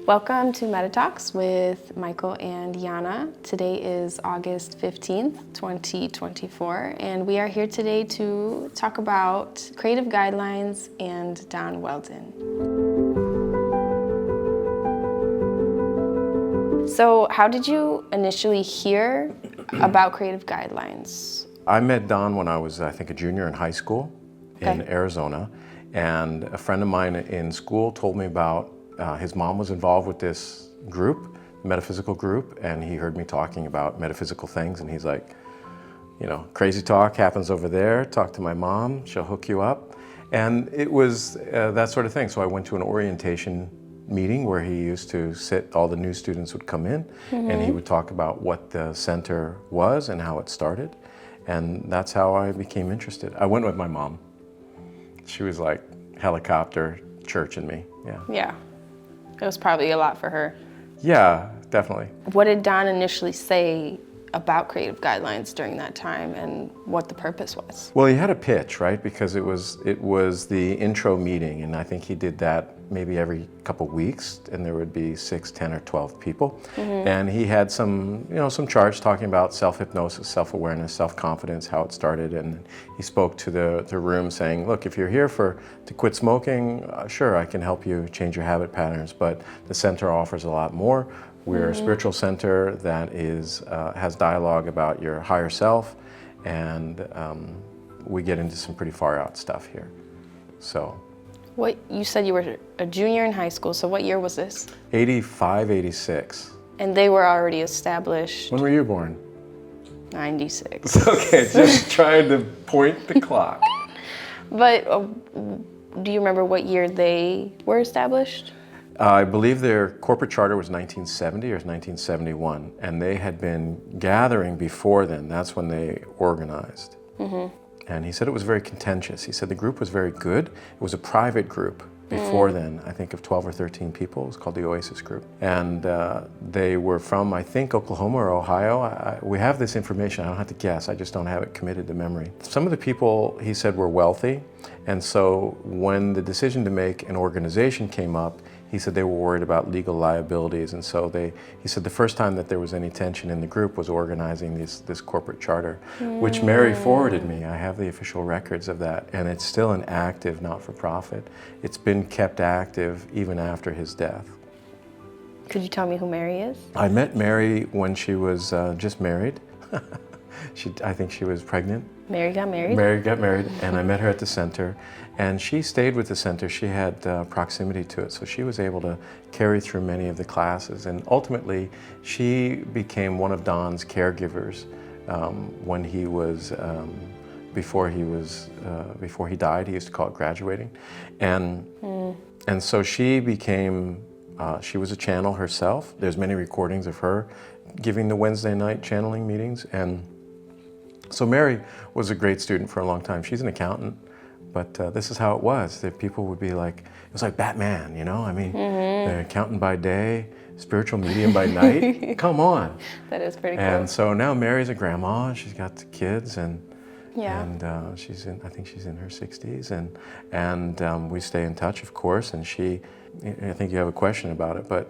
Welcome to MetaTalks with Michael and Jana. Today is August 15th, 2024, and we are here today to talk about creative guidelines and Don Weldon. So how did you initially hear about creative guidelines? I met Don when I was, I think, a junior in high school in Arizona, and a friend of mine in school told me about his mom was involved with this group, Metaphysical group, and he heard me talking about metaphysical things, and he's like, you know, crazy talk happens over there, talk to my mom, she'll hook you up. And it was that sort of thing. So I went to an orientation meeting where he used to sit, all the new students would come in, and he would talk about what the center was and how it started. And that's how I became interested. I went with my mom. She was like helicopter churching me, yeah. Yeah, it was probably a lot for her. Yeah, definitely. What did Don initially say about creative guidelines during that time and what the purpose was? Well, he had a pitch, right? Because it was the intro meeting, and I think he did that maybe every couple weeks, and there would be 6, 10, or 12 people. And he had some, you know, some charts talking about self-hypnosis, self-awareness, self-confidence, how it started, and he spoke to the room saying, look, if you're here to quit smoking, sure, I can help you change your habit patterns, but the center offers a lot more. We're a spiritual center that has dialogue about your higher self, and we get into some pretty far out stuff here. So. What, you said you were a junior in high school, so what year was this? 85, 86. And they were already established? When were you born? 96. Okay, just trying to point the clock. But do you remember what year they were established? I believe their corporate charter was 1970 or 1971, and they had been gathering before then. That's when they organized. And he said it was very contentious. He said the group was very good. It was a private group before then, I think of 12 or 13 people. It was called the Oasis Group. And they were from, I think, Oklahoma or Ohio. We have this information, I don't have to guess, I just don't have it committed to memory. Some of the people, he said, were wealthy. And so when the decision to make an organization came up, he said they were worried about legal liabilities, and so he said the first time that there was any tension in the group was organizing this corporate charter, which Mary forwarded me. I have the official records of that, and it's still an active not-for-profit. It's been kept active even after his death. Could you tell me who Mary is? I met Mary when she was just married. I think she was pregnant. Mary got married? Mary got married, and I met her at the center. And she stayed with the center. She had proximity to it, so she was able to carry through many of the classes. And ultimately, she became one of Don's caregivers when he was, before he died. He used to call it graduating. And so she became, she was a channel herself. There's many recordings of her giving the Wednesday night channeling meetings. And so Mary was a great student for a long time. She's an accountant. But this is how it was, that people would be like, it was like Batman, you know? I mean, they're accountant by day, spiritual medium by night. Come on. That is pretty cool. And so now Mary's a grandma, she's got the kids, and she's I think she's in her 60s, and we stay in touch, of course, and I think you have a question about it, but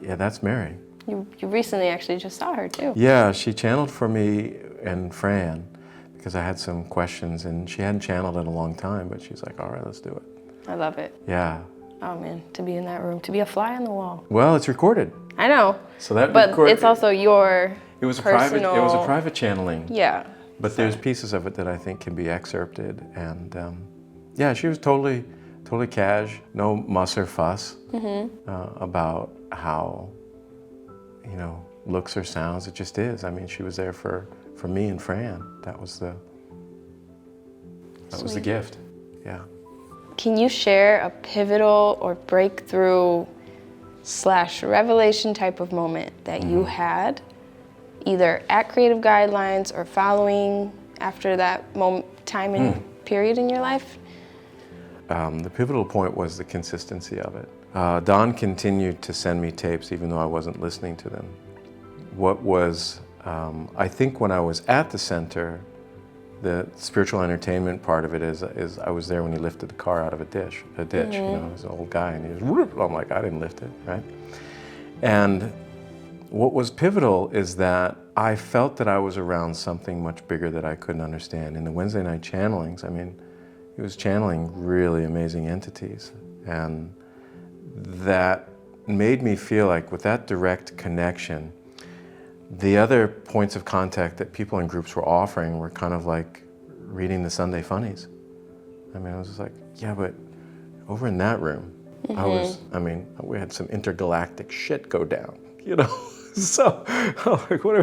yeah, that's Mary. You recently actually just saw her too. Yeah, she channeled for me and Fran, because I had some questions, and she hadn't channeled in a long time, but she's like, all right, let's do it. I love it. Yeah. Oh man, to be in that room, to be a fly on the wall. Well, it's recorded. I know. So that but it's also your it was personal... It was a private channeling. Yeah. But there's pieces of it that I think can be excerpted, and yeah, she was totally cash, no muss or fuss about how, you know, looks or sounds. It just is. I mean, she was there for me and Fran. That was the gift. Yeah. Can you share a pivotal or breakthrough / revelation type of moment that you had, either at Creative Guidelines or following after that time and period in your life? The pivotal point was the consistency of it. Don continued to send me tapes even though I wasn't listening to them. What was, I think when I was at the center, the spiritual entertainment part of it is I was there when he lifted the car out of a ditch. You know, he was an old guy, and he was, whoop, I'm like, I didn't lift it, right? And what was pivotal is that I felt that I was around something much bigger that I couldn't understand. In the Wednesday night channelings, I mean, he was channeling really amazing entities, and that made me feel like with that direct connection, the other points of contact that people in groups were offering were kind of like reading the Sunday funnies. I mean, I was just like, yeah, but over in that room, we had some intergalactic shit go down, you know? So, like, what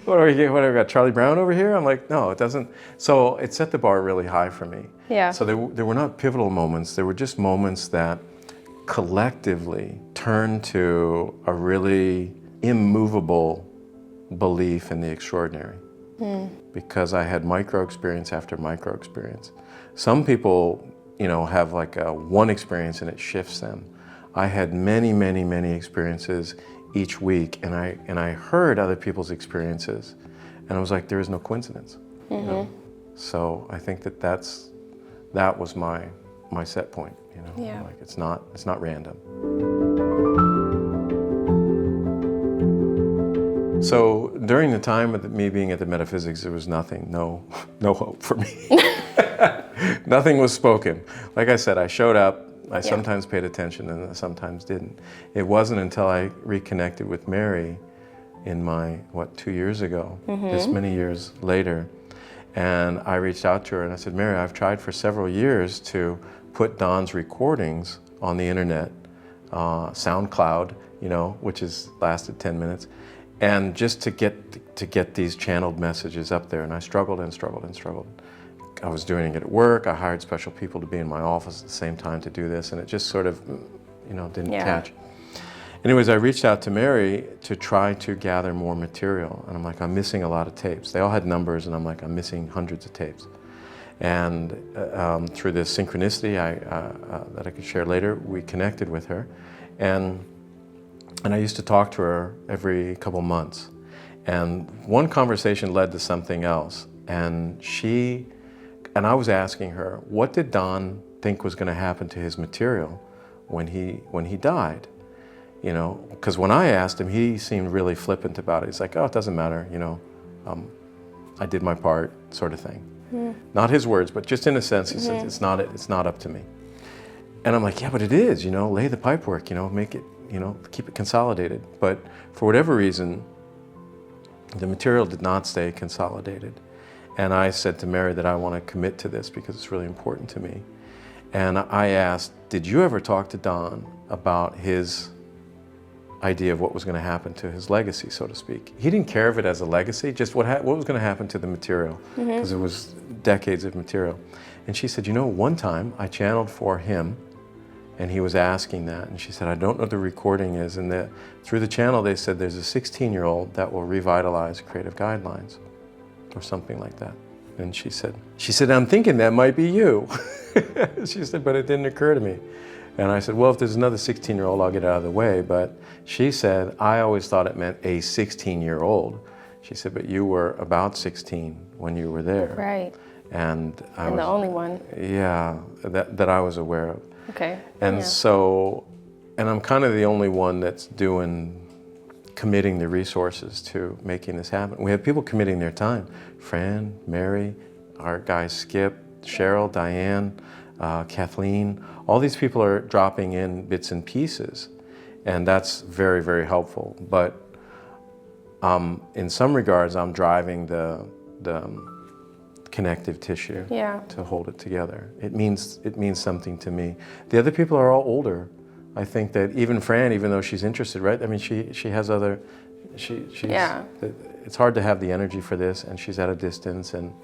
are we got, Charlie Brown over here? I'm like, no, it doesn't. So it set the bar really high for me. Yeah. So there were not pivotal moments, there were just moments that collectively turned to a really immovable belief in the extraordinary. Because I had micro experience after micro experience. Some people, you know, have like a one experience and it shifts them. I had many, many, many experiences each week, and I heard other people's experiences, and I was like, there is no coincidence. You know? So I think that was my set point. You know, Yeah. like it's not random. So during the time of me being at the Metaphysics, there was nothing, no hope for me. Nothing was spoken. Like I said, I showed up. I sometimes paid attention and I sometimes didn't. It wasn't until I reconnected with Mary in my, 2 years ago, this many years later, and I reached out to her and I said, Mary, I've tried for several years to put Don's recordings on the internet, SoundCloud, you know, which has lasted 10 minutes, and just to get these channeled messages up there, and I struggled and struggled and struggled. I was doing it at work. I hired special people to be in my office at the same time to do this, and it just sort of, you know, didn't catch. Anyways, I reached out to Mary to try to gather more material, and I'm like, I'm missing a lot of tapes. They all had numbers, and I'm like, I'm missing hundreds of tapes. And through this synchronicity that I could share later, we connected with her, and I used to talk to her every couple months. And one conversation led to something else, and I was asking her, what did Don think was going to happen to his material when he died? You know, because when I asked him, he seemed really flippant about it. He's like, oh, it doesn't matter, you know, I did my part, sort of thing. Not his words, but just in a sense, he said, it's not up to me. And I'm like, yeah, but it is, you know, lay the pipework, you know, make it, you know, keep it consolidated. But for whatever reason, the material did not stay consolidated. And I said to Mary that I want to commit to this because it's really important to me. And I asked, did you ever talk to Don about his idea of what was going to happen to his legacy, so to speak? He didn't care of it as a legacy, just what was going to happen to the material, because it was decades of material. And she said, you know, one time I channeled for him, and he was asking that, and she said, I don't know what the recording is, and through the channel they said there's a 16-year-old that will revitalize creative guidelines, or something like that. And she said, I'm thinking that might be you. She said, but it didn't occur to me. And I said, well, if there's another 16-year-old, I'll get out of the way. But she said, I always thought it meant a 16-year-old. She said, but you were about 16 when you were there. Right. And I was the only one. Yeah, that I was aware of. Okay. And so, and I'm kind of the only one that's committing the resources to making this happen. We have people committing their time. Fran, Mary, our guys Skip, Cheryl, Diane, Kathleen. All these people are dropping in bits and pieces, and that's very, very helpful. But in some regards, I'm driving the connective tissue to hold it together. It means something to me. The other people are all older. I think that even Fran, even though she's interested, right? I mean, she has other. She's. It's hard to have the energy for this, and she's at a distance, and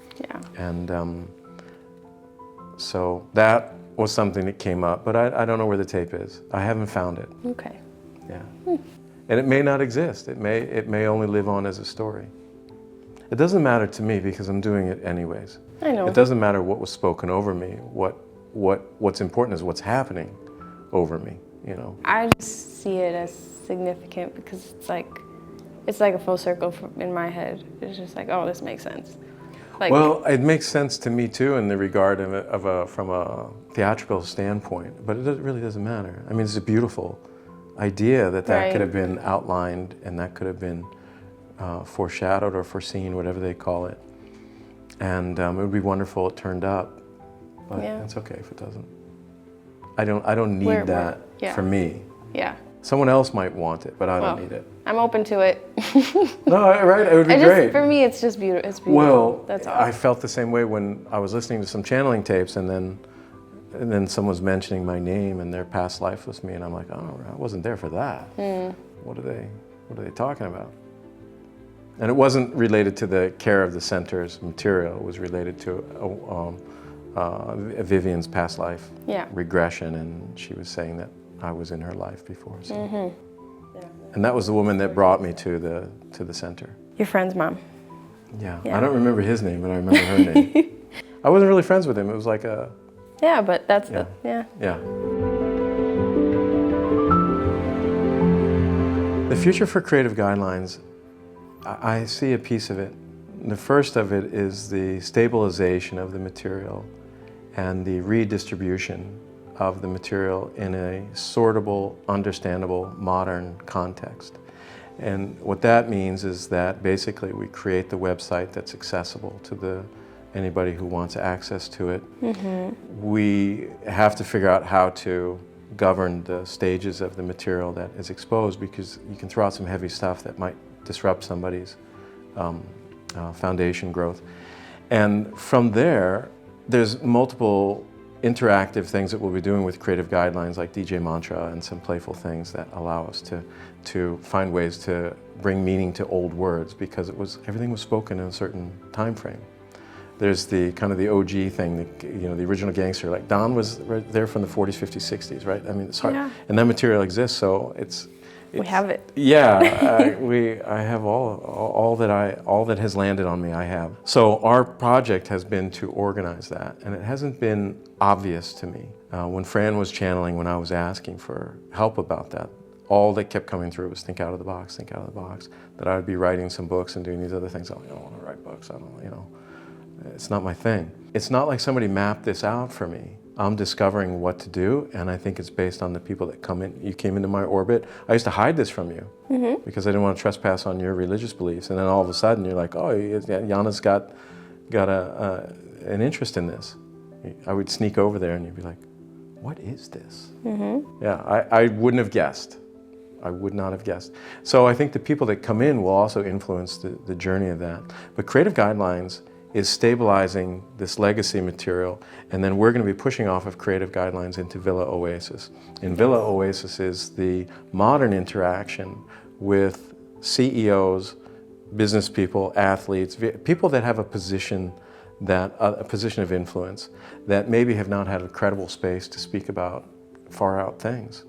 so that was something that came up, but I don't know where the tape is. I haven't found it. Okay. Yeah. And it may not exist. It may only live on as a story. It doesn't matter to me because I'm doing it anyways. I know. It doesn't matter what was spoken over me. What's important is what's happening over me, you know. I just see it as significant because it's like a full circle in my head. It's just like, oh, this makes sense. Like, well, it makes sense to me too in the regard from a theatrical standpoint, but really doesn't matter. I mean, it's a beautiful idea that Right. could have been outlined and that could have been foreshadowed or foreseen, whatever they call it. And it would be wonderful it turned up, but Yeah. it's okay if it doesn't. I don't need that yeah. for me. Yeah. Someone else might want it, but I don't need it. I'm open to it. No, right? It would be great. For me, it's just beautiful. It's beautiful. Well, That's all. I felt the same way when I was listening to some channeling tapes, and then someone was mentioning my name and their past life with me, and I'm like, oh, I wasn't there for that. What are they talking about? And it wasn't related to the care of the center's material. It was related to Vivian's past life regression, and she was saying that I was in her life before. So. And that was the woman that brought me to the center. Your friend's mom. Yeah. I don't remember his name, but I remember her name. I wasn't really friends with him. It was like a... Yeah, but that's Yeah. Yeah. The future for creative guidelines, I see a piece of it. The first of it is the stabilization of the material and the redistribution of the material in a sortable, understandable, modern context. And what that means is that basically we create the website that's accessible to anybody who wants access to it. We have to figure out how to govern the stages of the material that is exposed, because you can throw out some heavy stuff that might disrupt somebody's foundation growth. And from there, there's multiple interactive things that we'll be doing with creative guidelines, like DJ Mantra and some playful things that allow us to find ways to bring meaning to old words, because everything was spoken in a certain time frame. There's the kind of the OG thing, the original gangster, like Don was right there from the 40s, 50s, 60s, right? I mean, it's hard, and that material exists, so it's we have it. Yeah, I have all that has landed on me. I have. So our project has been to organize that, and it hasn't been obvious to me. When Fran was channeling, when I was asking for help about that, all that kept coming through was think out of the box, think out of the box. That I would be writing some books and doing these other things. I don't want to write books. I don't, it's not my thing. It's not like somebody mapped this out for me. I'm discovering what to do, and I think it's based on the people that come in. You came into my orbit. I used to hide this from you because I didn't want to trespass on your religious beliefs. And then all of a sudden, you're like, oh, Jana's got an interest in this. I would sneak over there, and you'd be like, what is this? Yeah, I wouldn't have guessed. I would not have guessed. So I think the people that come in will also influence the journey of that. But creative guidelines is stabilizing this legacy material, and then we're going to be pushing off of creative guidelines into Villa Oasis. And Villa Oasis is the modern interaction with CEOs, business people, athletes, people that have a position of influence that maybe have not had a credible space to speak about far out things.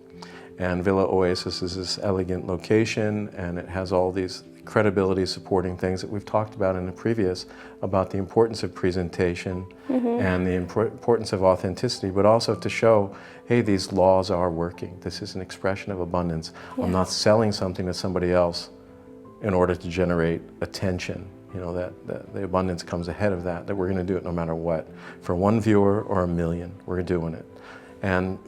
And Villa Oasis is this elegant location, and it has all these credibility supporting things that we've talked about in the previous, about the importance of presentation and the importance of authenticity, but also to show, hey, these laws are working. This is an expression of abundance. I'm not selling something to somebody else in order to generate attention. That the abundance comes ahead of that we're going to do it no matter what. For one viewer or a million, we're doing it. And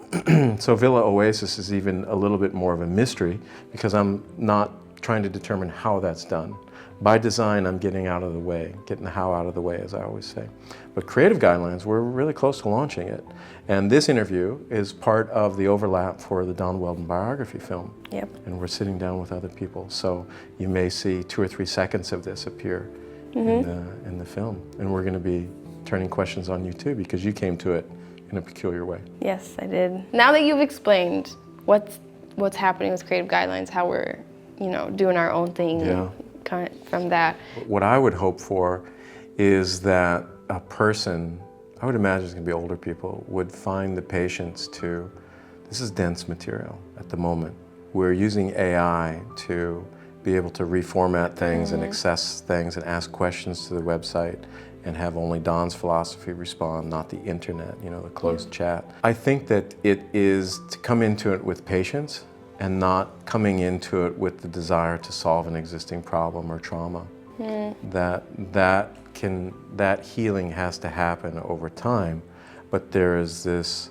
so Villa Oasis is even a little bit more of a mystery, because I'm not trying to determine how that's done. By design, I'm getting out of the way, getting the how out of the way, as I always say. But creative guidelines, we're really close to launching it. And this interview is part of the overlap for the Don Weldon biography film. Yep. And we're sitting down with other people. So you may see 2 or 3 seconds of this appear in the film. And we're going to be turning questions on you too, because you came to it in a peculiar way. Yes, I did. Now that you've explained what's happening with creative guidelines, how we're doing our own thing kind of from that. What I would hope for is that a person, I would imagine it's going to be older people, would find the patience to, this is dense material at the moment. We're using AI to be able to reformat things and access things and ask questions to the website and have only Don's philosophy respond, not the internet, the closed chat. I think that it is to come into it with patience and not coming into it with the desire to solve an existing problem or trauma. That that healing has to happen over time, but there is this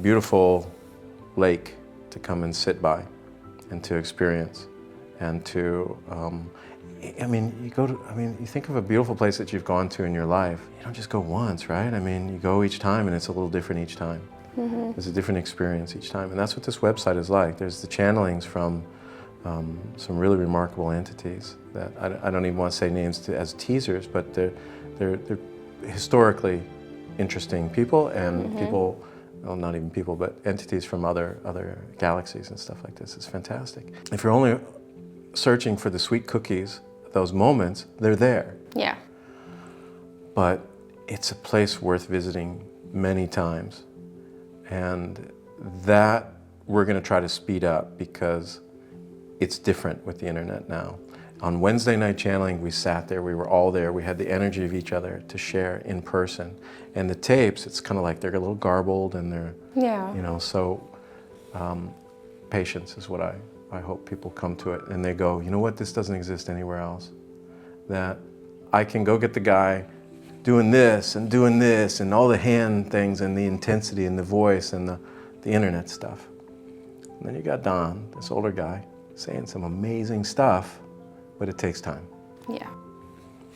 beautiful lake to come and sit by and to experience and to, you think of a beautiful place that you've gone to in your life. You don't just go once, right? I mean, you go each time and it's a little different each time. Mm-hmm. There's a different experience each time. And that's what this website is like. There's the channelings from some really remarkable entities that I don't even want to say names as teasers, but they're historically interesting people and people, well, not even people, but entities from other galaxies and stuff like this. It's fantastic. If you're only searching for the sweet cookies, those moments, they're there. Yeah. But it's a place worth visiting many times. And that we're going to try to speed up because it's different with the internet now. On Wednesday night channeling, we sat there, we were all there, we had the energy of each other to share in person. And the tapes, it's kind of like they're a little garbled and they're, so patience is what I hope people come to it and they go, you know what, this doesn't exist anywhere else. That I can go get the guy doing this and all the hand things and the intensity and the voice and the internet stuff. And then you got Don, this older guy, saying some amazing stuff, but it takes time. Yeah.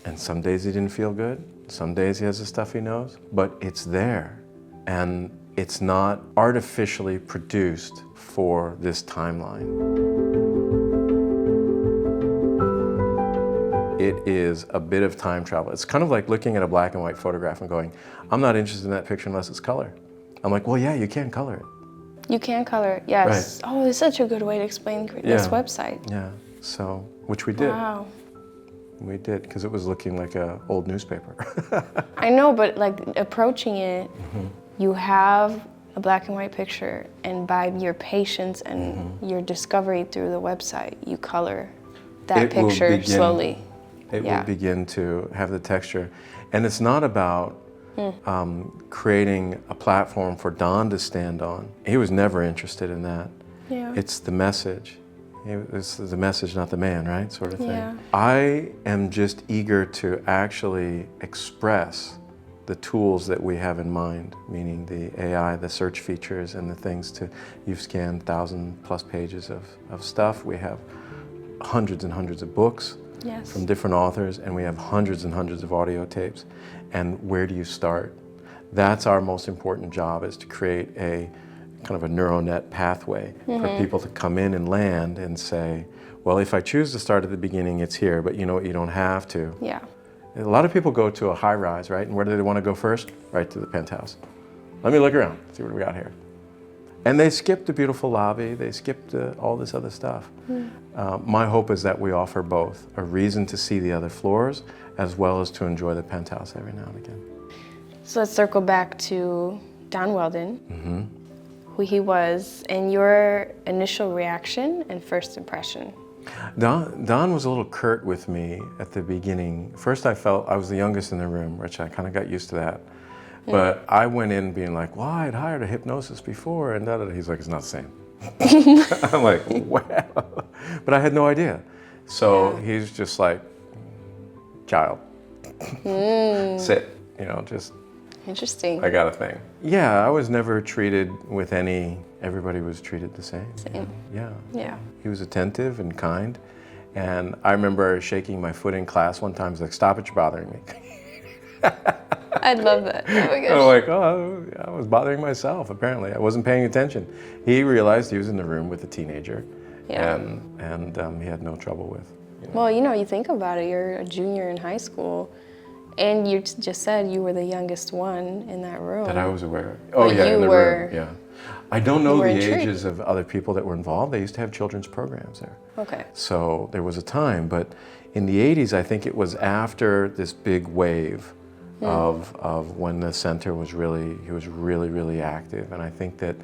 And some days he didn't feel good, some days he has the stuff he knows, but it's there. And it's not artificially produced for this timeline. It is a bit of time travel. It's kind of like looking at a black and white photograph and going, I'm not interested in that picture unless it's color. I'm like, well, yeah, you can color it. You can color it, yes. Right. Oh, it's such a good way to explain this website. Yeah, so, which we did. Wow. We did, because it was looking like an old newspaper. I know, but like approaching it, you have a black and white picture, and by your patience and your discovery through the website, you color that picture slowly. It will begin to have the texture. And it's not about creating a platform for Don to stand on. He was never interested in that. Yeah. It's the message. It's the message, not the man, right? Sort of thing. Yeah. I am just eager to actually express the tools that we have in mind, meaning the AI, the search features, and the things you've scanned 1,000+ pages of stuff. We have hundreds and hundreds of books from different authors, and we have hundreds and hundreds of audio tapes. And where do you start? That's our most important job, is to create a kind of a neural net pathway for people to come in and land and say, well, if I choose to start at the beginning, it's here, but you know what, you don't have to. Yeah. A lot of people go to a high rise, right? And where do they want to go first? Right to the penthouse. Let me look around, see what we got here. And they skip the beautiful lobby, they skip all this other stuff. My hope is that we offer both, a reason to see the other floors, as well as to enjoy the penthouse every now and again. So let's circle back to Don Weldon, who he was, and your initial reaction and first impression. Don was a little curt with me at the beginning. First I felt I was the youngest in the room, which I kind of got used to that. But I went in being like, well, I'd hired a hypnosis before, and da-da-da. He's like, it's not the same. I'm like, wow. But I had no idea. So he's just like, child, sit, just. Interesting. I got a thing. Yeah, I was never treated with everybody was treated the same. Same. Yeah. He was attentive and kind. And I remember shaking my foot in class one time. He's like, stop it, you're bothering me. I love that. Oh my gosh. I'm like, oh, I was bothering myself, apparently. I wasn't paying attention. He realized he was in the room with a teenager, and he had no trouble with. Well, you think about it, you're a junior in high school, and you just said you were the youngest one in that room. That I was aware of. Oh, yeah, in the room, yeah. I don't know the ages of other people that were involved. They used to have children's programs there. Okay. So there was a time, but in the 80s, I think it was after this big wave of when the center was really active. And I think that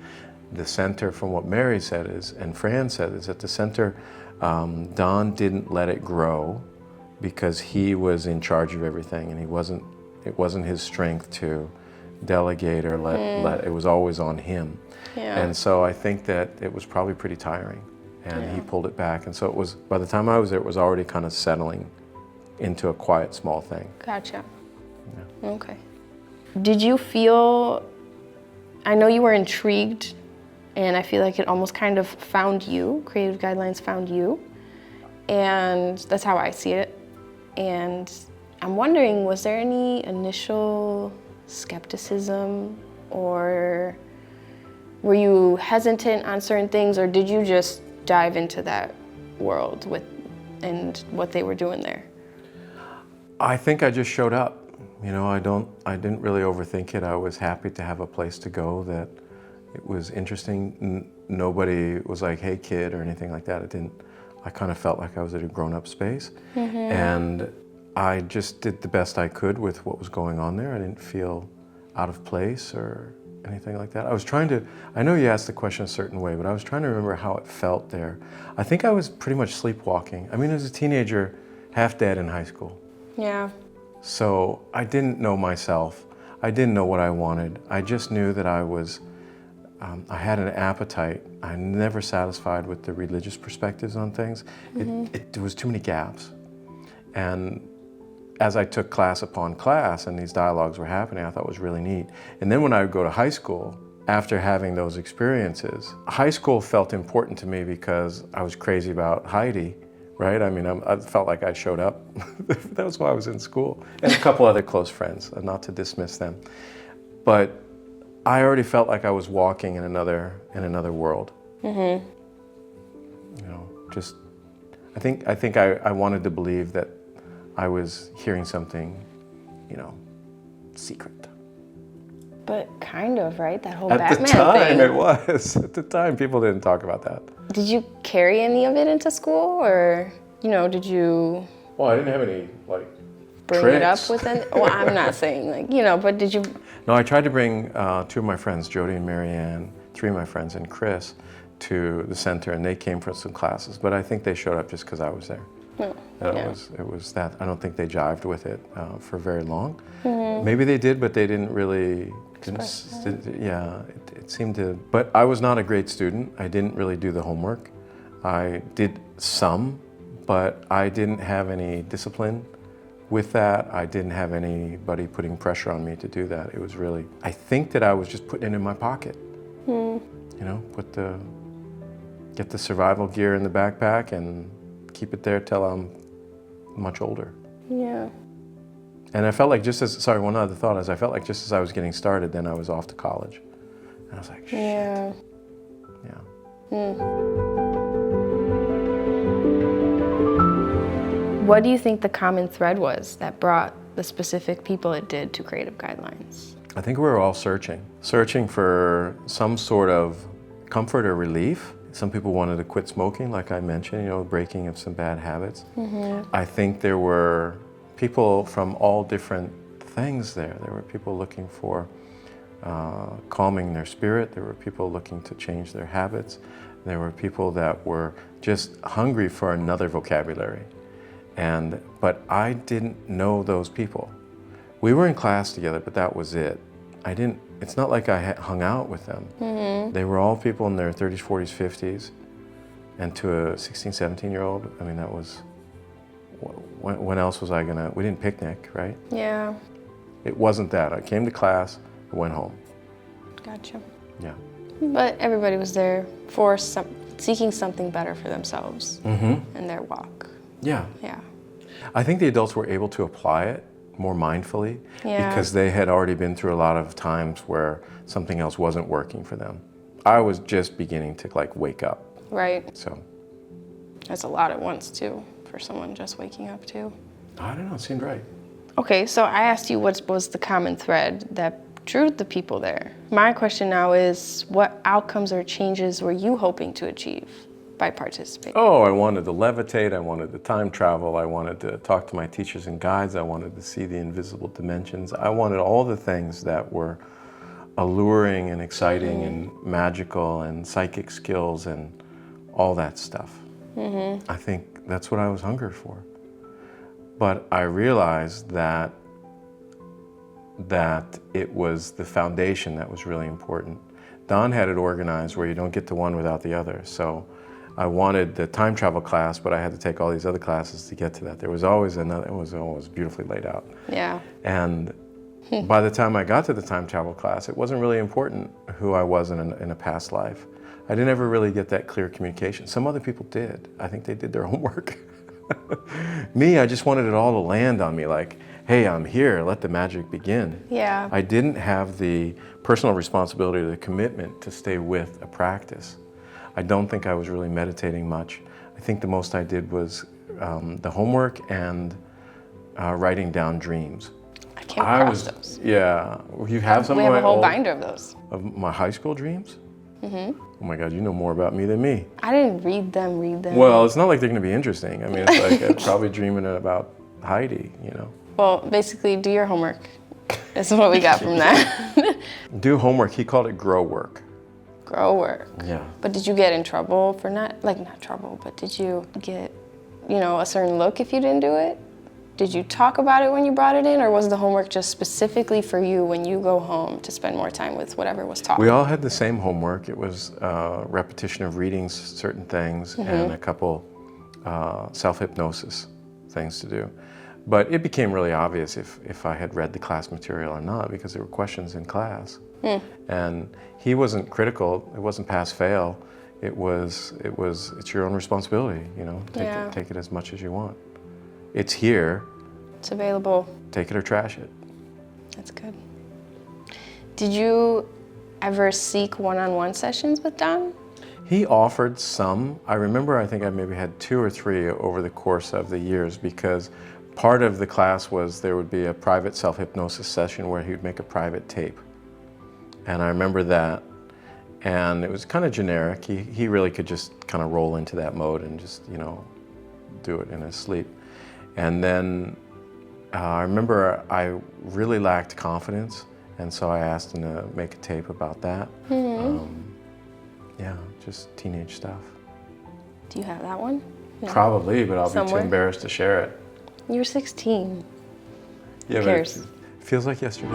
the center, from what Mary said and Fran said, is that the center, Don didn't let it grow because he was in charge of everything, and it wasn't his strength to delegate or let it was always on him. Yeah. And so I think that it was probably pretty tiring, and he pulled it back. And so it was, by the time I was there, it was already kind of settling into a quiet, small thing. Gotcha. Yeah. Okay. Did you feel, I know you were intrigued, and I feel like it almost kind of found you, Creative Guidelines found you, and that's how I see it. And I'm wondering, was there any initial skepticism, or were you hesitant on certain things, or did you just dive into that world and what they were doing there? I think I just showed up. You know, I didn't really overthink it. I was happy to have a place to go that it was interesting. Nobody was like, hey kid, or anything like that. I kind of felt like I was at a grown-up space. And I just did the best I could with what was going on there. I didn't feel out of place or anything like that. I know you asked the question a certain way, but I was trying to remember how it felt there. I think I was pretty much sleepwalking. I mean, as a teenager, half dead in high school. Yeah. So I didn't know myself. I didn't know what I wanted. I just knew that I had an appetite. I'm never satisfied with the religious perspectives on things. There was too many gaps. And as I took class upon class and these dialogues were happening, I thought it was really neat. And then when I would go to high school, after having those experiences, high school felt important to me because I was crazy about Heidi, right? I mean, I felt like I showed up. That was why I was in school. And a couple other close friends, not to dismiss them. But I already felt like I was walking in another world. You know, just, I think I wanted to believe that I was hearing something, you know, secret. But kind of, right? That whole At Batman the time, thing. it was. At the time, people didn't talk about that. Did you carry any of it into school, or, you know, did you Well, I didn't have any, like, bring tricks. it up with any? Well, I'm not saying, like, you know, but did you? No, I tried to bring 2 of my friends, Jody and Marianne, 3 of my friends, and Chris, to the center, and they came for some classes. But I think they showed up just because I was there. It was that. I don't think they jived with it for very long. Maybe they did, but they didn't really. It seemed to. But I was not a great student. I didn't really do the homework. I did some, but I didn't have any discipline with that. I didn't have anybody putting pressure on me to do that. It was really. I think that I was just putting it in my pocket. You know, get the survival gear in the backpack and keep it there till I'm much older. Yeah. And I felt like one other thought is I felt like just as I was getting started, then I was off to college. And I was like, shit. Yeah. What do you think the common thread was that brought the specific people it did to Creative Guidelines? I think we were all searching for some sort of comfort or relief. Some people wanted to quit smoking, like I mentioned, you know, breaking of some bad habits. I think there were people from all different things there. There were people looking for calming their spirit. There were people looking to change their habits. There were people that were just hungry for another vocabulary. But I didn't know those people. We were in class together, but that was it. It's not like I hung out with them. They were all people in their 30s, 40s, 50s. And to a 16, 17-year-old, I mean, that was, when else was I we didn't picnic, right? Yeah. It wasn't that. I came to class, I went home. Gotcha. Yeah. But everybody was there for seeking something better for themselves in their walk. Yeah. Yeah. I think the adults were able to apply it more mindfully because they had already been through a lot of times where something else wasn't working for them. I was just beginning to like wake up. Right. So. That's a lot at once too, for someone just waking up too. I don't know, it seemed right. Okay, so I asked you what was the common thread that drew the people there. My question now is, what outcomes or changes were you hoping to achieve by participating? Oh, I wanted to levitate, I wanted to time travel, I wanted to talk to my teachers and guides, I wanted to see the invisible dimensions. I wanted all the things that were alluring and exciting and magical and psychic skills and all that stuff. I think that's what I was hungry for. But I realized that it was the foundation that was really important. Don had it organized where you don't get to one without the other. So I wanted the time travel class, but I had to take all these other classes to get to that. There was always another, it was always beautifully laid out. Yeah. And by the time I got to the time travel class, it wasn't really important who I was in a past life. I didn't ever really get that clear communication. Some other people did. I think they did their homework. Me, I just wanted it all to land on me, like, hey, I'm here, let the magic begin. Yeah. I didn't have the personal responsibility or the commitment to stay with a practice. I don't think I was really meditating much. I think the most I did was the homework and writing down dreams. I came across those. Yeah. You have some We of have my a whole old, binder of those. of my high school dreams? Mm-hmm. Oh my God, you know more about me than me. I didn't read them. Well, it's not like they're gonna be interesting. I mean, it's like probably dreaming about Heidi, you know. Well, basically, do your homework. This is what we got from that. Do homework, he called it grow work. Grow work. Yeah. But did you get in trouble for not trouble, but did you get, a certain look if you didn't do it? Did you talk about it when you brought it in, or was the homework just specifically for you when you go home to spend more time with whatever was taught? We all had the same homework. It was repetition of reading certain things and a couple self-hypnosis things to do. But it became really obvious if I had read the class material or not, because there were questions in class. And he wasn't critical. It wasn't pass-fail. It's your own responsibility, Take it as much as you want. It's here. It's available. Take it or trash it. That's good. Did you ever seek one-on-one sessions with Don? He offered some. I remember, I think I maybe had 2 or 3 over the course of the years, because part of the class was there would be a private self-hypnosis session where he would make a private tape. And I remember that. And it was kind of generic. He really could just kind of roll into that mode and just, do it in his sleep. And then I remember I really lacked confidence, and so I asked him to make a tape about that. Just teenage stuff. Do you have that one? Yeah. Probably, but I'll be too Somewhere? embarrassed to share it. You were 16. Yeah, Who but cares? it feels like yesterday.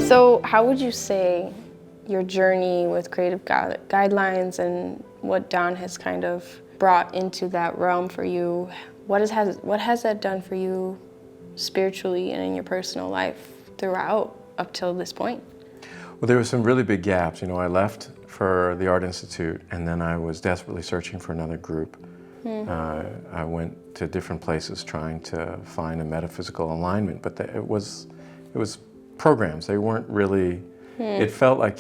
So how would you say your journey with creative guidelines and what Don has kind of brought into that realm for you, what has that done for you spiritually and in your personal life throughout up till this point? Well, there were some really big gaps. I left for the Art Institute, and then I was desperately searching for another group. I went to different places trying to find a metaphysical alignment, but it was programs. They weren't really. It felt like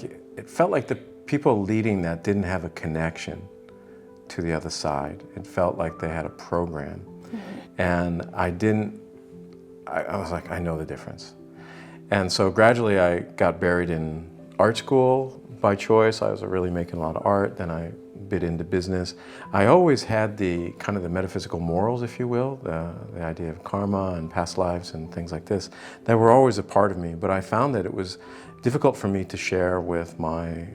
the people leading that didn't have a connection to the other side. It felt like they had a program, and I didn't. I was like, I know the difference. And so gradually I got buried in art school by choice. I was really making a lot of art. Then I bit into business. I always had the kind of the metaphysical morals, if you will, the idea of karma and past lives and things like this, that were always a part of me. But I found that it was difficult for me to share with my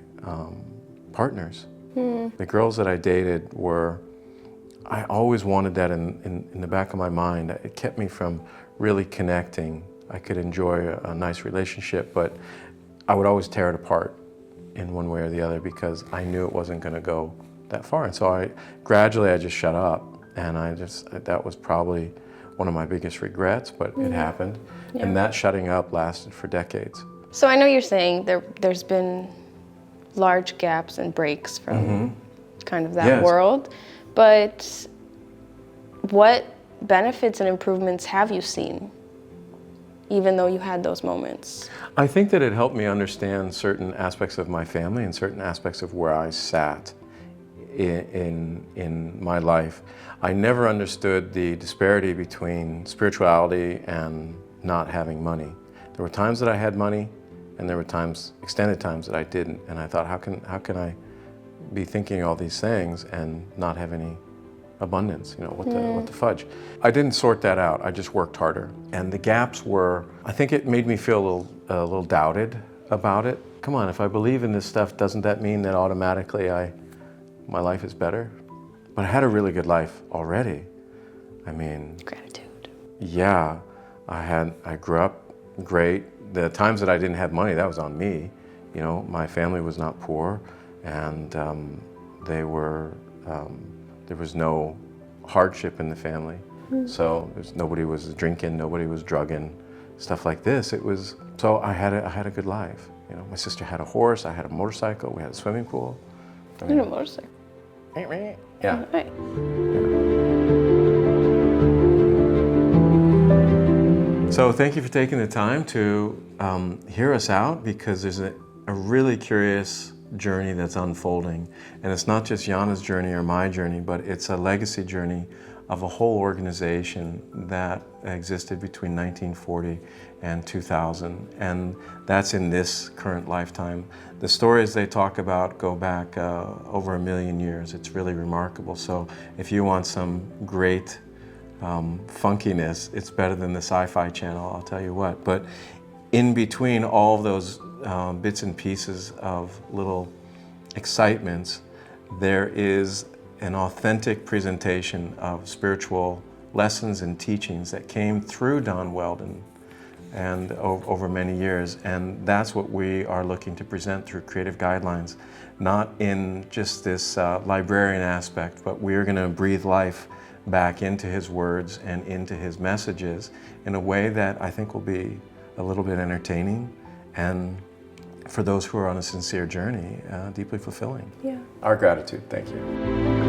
partners. The girls that I dated I always wanted that in the back of my mind. It kept me from really connecting. I could enjoy a nice relationship, but I would always tear it apart in one way or the other because I knew it wasn't going to go that far. And so I just shut up, and that was probably one of my biggest regrets, but it happened. Yeah. And that shutting up lasted for decades. So I know you're saying there's been large gaps and breaks from kind of that world, but what benefits and improvements have you seen, even though you had those moments? I think that it helped me understand certain aspects of my family and certain aspects of where I sat in my life. I never understood the disparity between spirituality and not having money. There were times that I had money, and there were extended times that I didn't. And I thought, how can I be thinking all these things and not have any abundance? What the fudge? I didn't sort that out. I just worked harder. And the gaps were, I think it made me feel a little doubted about it. Come on, if I believe in this stuff, doesn't that mean that automatically my life is better? But I had a really good life already. I mean, gratitude. Yeah, I grew up great. The times that I didn't have money, that was on me. you know, my family was not poor, and there was no hardship in the family. So nobody was drinking, nobody was drugging, stuff like this. So I had a good life. You know, my sister had a horse, I had a motorcycle, we had a swimming pool. You had a motorcycle? Yeah. Right. So thank you for taking the time to hear us out, because there's a really curious journey that's unfolding. And it's not just Jana's journey or my journey, but it's a legacy journey of a whole organization that existed between 1940 and 2000. And that's in this current lifetime. The stories they talk about go back over 1 million years. It's really remarkable. So if you want some great funkiness, it's better than the Sci-Fi Channel, I'll tell you what. But in between all those bits and pieces of little excitements, there is an authentic presentation of spiritual lessons and teachings that came through Don Weldon and over many years. And that's what we are looking to present through Creative Guidelines, not in just this librarian aspect, but we're going to breathe life back into his words and into his messages in a way that I think will be a little bit entertaining, and for those who are on a sincere journey, deeply fulfilling. Yeah. Our gratitude. Thank you.